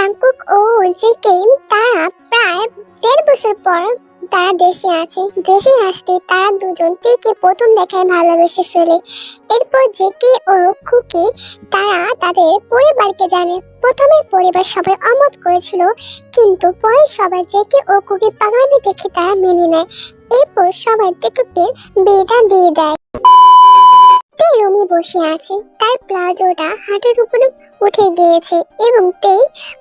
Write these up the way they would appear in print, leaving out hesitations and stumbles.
Jungkook ও JK তারা প্রায় ১.৫ বছর পর তারা দেশে আছে। দেশে আসতে তারা দুজন তেকে প্রথম দেখায় ভালোবেসে ফেলে। এরপর জেকে ও কুকি তারা তাদের পরিবারকে জানে। প্রথমে পরিবার সবাই অমত করেছিল, কিন্তু পরে সবাই জেকে ও কুকি পাগলামি দেখে তারা মেনে নেয়। এরপর সবাই তেকুকে বিয়েটা দিয়ে দেয়। রুমি বসে আছে, তার প্লাজোটা হাঁটুর উপরে উঠে গিয়েছে এবং তে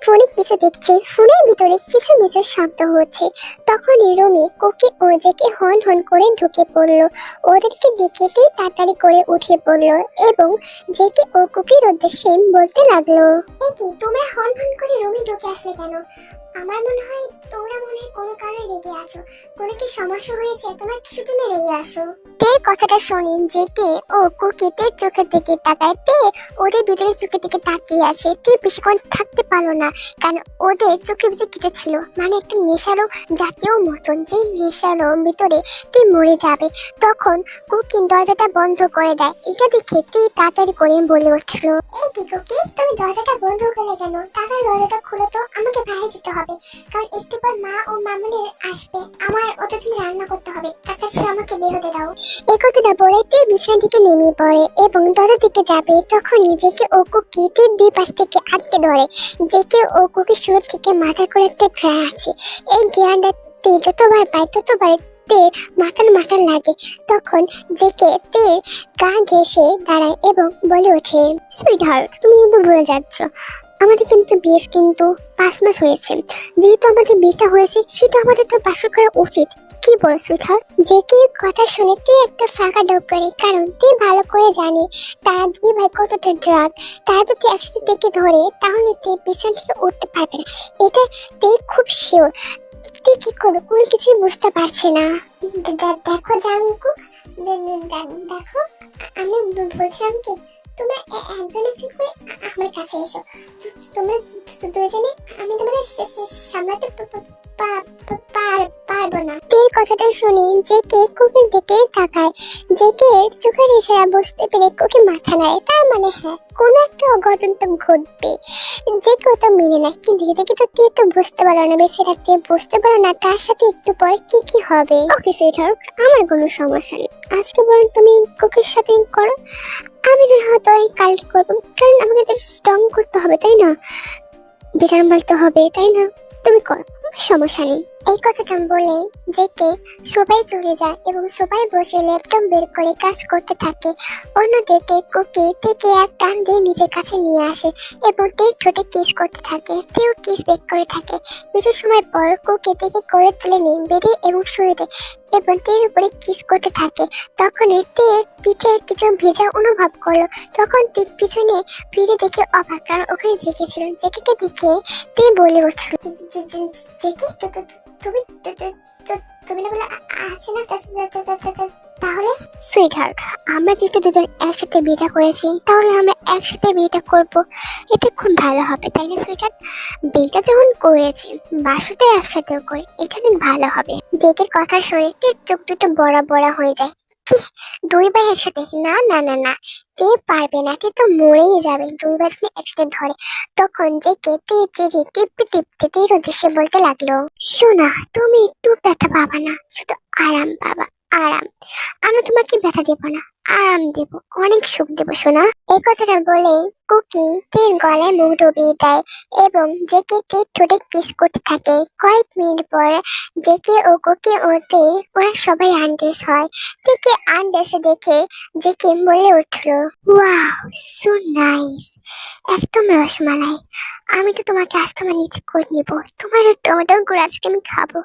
ফোনে কিছু দেখছে। ফোনের ভিতরে কিছু মিছর শব্দ হচ্ছে। তখনই রুমি কুকি ও জেকে হন হন করে ঢুকে পড়লো। ওদেরকে দেখে তে তাড়াতাড়ি করে উঠে পড়লো এবং জেকে ও কুকির উদ্দেশ্যে বলতে লাগলো, এই কি তোমরা হন হন করে রুমি ঢুকে আসলে কেন? আমার মনে হয় তোমরা কোনো কারণে রেগে আছো। কোনো কি সমস্যা হয়েছে? তোমরা কিছু জন্য রেগে আসো। তের কথাটা শুনে জেকে ও কুকি তের চোখের দিকে তাকায়। তে ওদের দুজনের চোখের দিকে তাকিয়ে আছে। তে বেশিক্ষণ থাকতে পারলো না, কারণ ওদের চোখের ভিতরে কিছু ছিল, মানে একটা নেশালো জাতীয় মতন, যে নেশালো ভিতরে তে মরে যাবে। তখন কুকি দরজাটা বন্ধ করে দেয়। এটা দেখে তে তাড়াতাড়ি করে বলে উঠলো, এই কি কুকি, তুমি দরজাটা বন্ধ করলে কেন? তাড়াতাড়ি দরজাটা খুলে তো, আমাকে বাইরে যেতে হবে, কারণ একটু পর মা ও মামুনের আসবে। আমার ওদের জন্য রান্না করতে হবে, তাছাড়া আমাকে বের হতে দাও। এই কথাটা বলে তে বিছানার দিকে নেমে পড়ে এবং দরজার দিকে যাবে। তখনই জেকে ও কুকি তীর দুই পাশ থেকে আটকে ধরে। জেকে ও কুকির শুরু থেকে মাথা করে একটা ঘ্রাণ আছে। এই ঘ্রাণটা তে যতবার পায় ততবার তে মাথার লাগে। তখন জেকে তে গা ঘেঁষে দাঁড়ায় এবং বলে ওঠে, সুইটহার্ট, তুমি কিন্তু ভুলে যাচ্ছ, আমাদের কিন্তু বিয়ে কিন্তু ৫ মাস হয়েছে। যেহেতু আমাদের বিয়েটা হয়েছে, সেটা আমাদের তো বাসর করা উচিত। কি বল সুইটহার্ট? জেকে কথা শুনে তে একটা ফাঁকা ডোক করে, কারণ তে ভালো করে জানে তারা দুই ভাই কতটা ড্রাগ। তারা যদি একসাথে থেকে ধরে তাহলে তে বিছানা থেকে উঠতে পারবে না। এটা তে খুব শিওর। তে কি করো, কোনো কিছুই বুঝতে পারছে না। দেখো জাংকুক, দেখো আমি বলছিলাম কি, তোমরা একজন একজন করে আমার কাছে এসো। তোমরা দুজনে, আমি তোমাদের সামলাতে পারবো না। তের কথাটা শুনে জেকে কুকির দিকে তাকায়। জেকে চোখের ইশারা বুঝতে পেরে কুকি মাথা নাড়ে, তার মানে হ্যাঁ, কোনো একটা অঘটন তো ঘটবে। জেকে তো মেনে নেয়, কিন্তু এদিকে তো তে তো বুঝতে পারলো না, বেচারা তে বুঝতে পারলো না তার সাথে একটু পরে কি হবে। ওকে সুইটহার্ট, আমার কোনো সমস্যা নেই, আজকে বরং তুমি কুকির সাথে করো, আমি না হয়তো কালকে করবো, কারণ আমাকে তো স্ট্রং করতে হবে, তাই না? বিরান বলতে হবে, তাই না? তুমি করো, সমস্যা নেই। এই কথাটা বলে জেকে সবাই চলে যায় এবং সবাই বসে ল্যাপটপ বের করে কাজ করতে থাকে। অন্যদিকে কুকি থেকে এক টান দিয়ে নিজের কাছে নিয়ে আসে এবং টেক ঠোঁটে কিস করতে থাকে। তেও কিস বেক করে থাকে। কিছু সময় পর কুকি থেকে করে তুলে নিয়ে বেরিয়ে এবং শুয়ে দেয় এবং তের উপরে কিস করতে থাকে। তখন তে পিঠে কিছু ভেজা অনুভব করলো। তখন তে পিছনে ফিরে দেখে অবাক, কারণ ওখানে জেকে ছিল। জেকেকে দেখে তে বলে উঠল, জেকে তুমি না বলে আছে না? তাহলে সুইটহার্ট, আমরা যেহেতু দুজন একসাথে বিয়েটা করেছি, তাহলে আমরা একসাথে বিয়েটা করব। এটা খুব ভালো হবে, তাই না সুইটহার্ট? বিয়েটা যখন করেছি, বাসটা একসাথেও করি, এটা অনেক ভালো হবে। জেকের কথা শুনে তের চোখ দুটো বড় বড় হয়ে যায়। কি, দুই ভাই একসাথে? না না না না, তে পারবে না, তে তো মরেই যাবে দুই ভাই যদি একসাথে ধরে। তখন জেকে তে চিড়ি টিপতে তের উদ্দেশ্যে বলতে লাগলো, শোনা, তুমি একটু ব্যথা পাবা না, শুধু আরাম পাবা, আরাম। আমি তোমাকে ব্যথা দেব না, আরাম দেব, অনেক সুখ দেব সোনা। এই কথাটা বলেই কুকি তের গলায় মুখ ডুবিয়ে দেয় এবং জেকে তের ঠোঁটে কিস করতে থাকে। কয়েক মিনিট পর জেকে ও কুকি ও তে ওরা সবাই আনড্রেস হয়। তেকে আনড্রেসে দেখে জেকে বলে উঠলো, ওয়াও, সো নাইস, একদম রসমালাই। আমি তো তোমাকে আজ তোমার নিচে করে নিব, তোমার টমেটো গুঁড়ো আজকে আমি খাবো,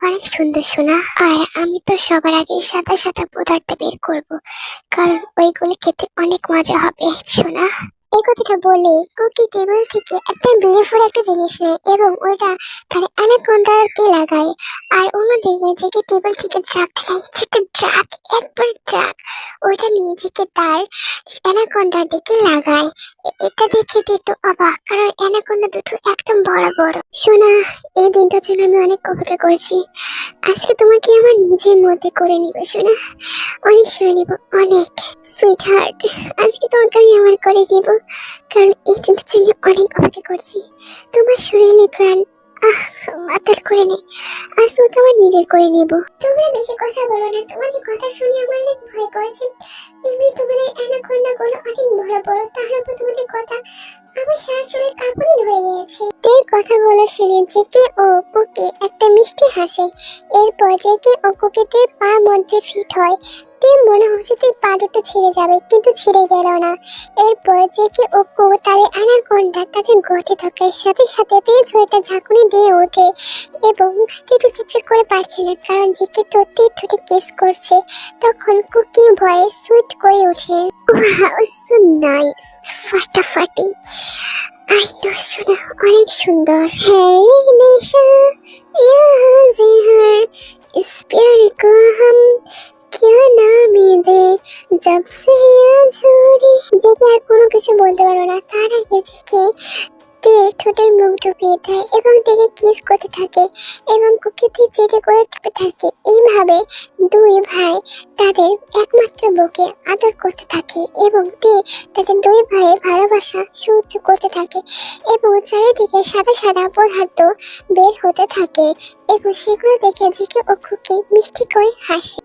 অনেক সুন্দর সোনা। আর আমি তো সবার আগে সাদা সাদা পদার্থ বের করব, কারণ ওইগুলো খেতে অনেক মজা হবে সোনা। এই কথাটা বলে কুকি টেবিল থেকে একটা বিউটিফুল একটা জিনিস নেয় এবং ওইটা তার অ্যানাকোন্ডাকে লাগায়। আর অন্যদিকে জেকে টেবিল থেকে ড্রাগটা নেয়, ছোট্ট ড্রাগ, একবার ড্রাগ, ওইটা নিয়ে জেকে তার অ্যানাকোন্ডার দিকে লাগায়। এটা দেখে তো অবাক, কারণ অ্যানাকোন্ডা দুটো একদম বড় বড়। সোনা, এই দিনটার জন্য আমি অনেক অপেক্ষা করছি। আজকে তোমাকে আমার নিজের মধ্যে করে নিব সোনা, অনেক শুনে নিব, অনেক। সুইটহার্ট, আজকে তোমাকে আমি আমার করে নিব। কারণ এই দিনটার জন্য অনেক অপেক্ষা করছি। তোমার শরীরে প্রাণ মাতাল করে নে, আজ তোকে আমার নিজের করে নিব। তোমরা বেশি কথা বলো না, তোমাদের কথা শুনে আমার অনেক ভয় করছে। এমনি তোমাদের অ্যানাকোন্ডা গুলো অনেক বড় বড়, তার উপর তোমাদের কথা আমার সারা শরীর কাঁপুনি ধরে গিয়েছে। তের কথাগুলো শুনে জেকে ও কুকি একটা মিষ্টি হাসে। এরপর জেকে ও কুকিদের পার মধ্যে ফিট হয়। তের মনে হচ্ছে তের পা দুটো ছিঁড়ে যাবে, কিন্তু ছিঁড়ে গেল না। এরপর জেকে ও কু তাদের অ্যানাকোন্ডা তাদের গর্তে থাকার সাথে সাথে তের ঝড়টা ঝাঁকুনি দিয়ে ওঠে এবং তে তো চিৎকার করে পারছে না, কারণ জেকে তো তের ঠোঁটে কিস করছে। তখন কুকি ভয়ে সুইট করে ওঠে, ওয়াও সো নাইস, ফাটাফাটি। আই নো শোনা অনেক সুন্দর। হ্যাঁ নেশা यहाँ से हर इस प्यार को हम क्या नाम दे जब से ये छोड़ी। জেগে আর কোনো কিছু বলতে পারো না, তার আগে জেগে তেল ঠোঁটের মুখ ডুবিয়ে দেয় এবং তেকে কিস করতে থাকে এবং কুকিতে জেগে করে টিপে থাকে। এইভাবে দুই ভাই তাদের একমাত্র বউকে আদর করতে থাকে এবং তে তাদের দুই ভাইয়ের ভালোবাসা সহ্য করতে থাকে এবং চারিদিকে সাদা সাদা পদার্থ বের হতে থাকে এবং সেগুলো দেখে জেগে ও কুকি মিষ্টি করে হাসে।